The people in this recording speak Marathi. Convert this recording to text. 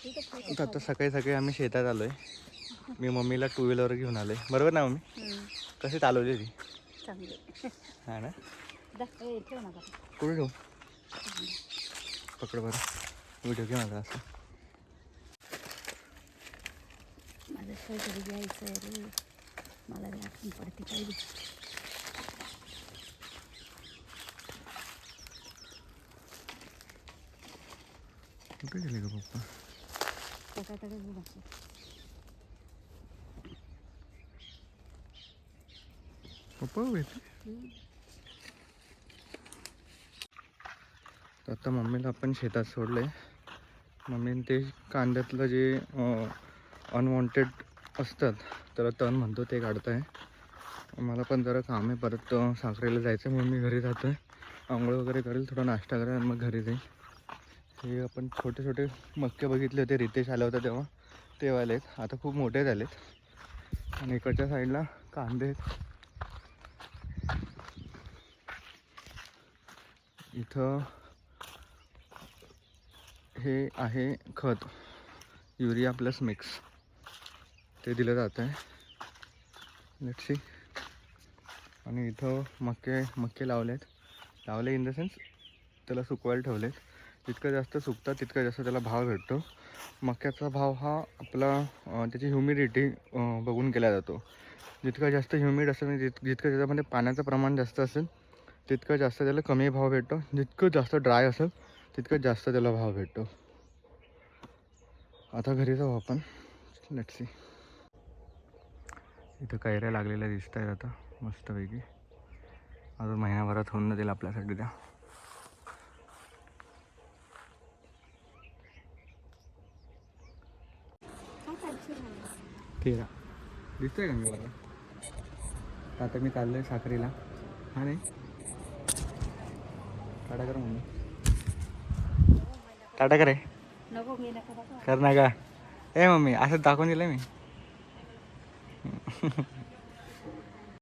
आता सकाळी सकाळी आम्ही शेतात आलोय. मी मम्मीला टू व्हीलर घेऊन आलोय, बरोबर ना मम्मी? कशी चालवली ती? चांगले. हा ना. ठेव नका. कुठे ठेवू? पकड बरं, व्हिडिओ घे माझा असं. माझं काहीतरी घ्यायचं आहे रे, मला आठवण पडते पाहिजे. कुठे गेले ग पप्पा? टाकाटाक घेऊ नका. पप्पा उभे आहेत. आता मम्मीला आपण शेतात सोडले. मम्मीने ते कांद्यातलं जे अनवॉन्टेड असतात त्याला तण म्हणतो ते काढत आहे. मला पण जरा काम आहे, परत साखरेला जायचं म्हणून मी घरी जातो आहे. आंघोळ वगैरे करेल, थोडा नाश्ता करेल आणि मग घरी जाईल. हे आपण छोटे छोटे मक्के बघितले होते, रितेश आला होता तेव्हा, ते वाले आहेत. आता खूप मोठे झालेत. आणि इकडच्या साईडला कांदे आहेत. इथं हे आहे खत, युरिया प्लस मिक्स, ते दिलं जातं आहे. Let's see. आणि इथं मक्के लावले इन द सेन्स त्याला सुकवायला ठेवलेत. जितकं जास्त सुकतात तितकं जास्त त्याला भाव भेटतो. मक्याचा भाव हा आपला त्याची ह्युमिडिटी बघून केला जातो. जितकं जास्त ह्युमिड असेल, जितकं त्याच्यामध्ये पाण्याचं प्रमाण जास्त असेल तितकं जास्त त्याला कमी भाव भेटतो. जितकं जास्त ड्राय असेल तितकं जास्त त्याला भाव भेटतो. आता घरी जाऊ आपण. Let's see. इथं कैऱ्या लागलेल्या दिसत आहेत आता मस्तपैकी. अजून महिनाभरात होऊन जातील आपल्यासाठी त्या. तेरा दिसतंय का मी बघा. आता मी चाललोय साखरीला. हा नाही टाटा कर मम्मी. टाटा करे नको मी नका दाखवा. कर ना का. ए मम्मी असं दाखवून दिलं मी.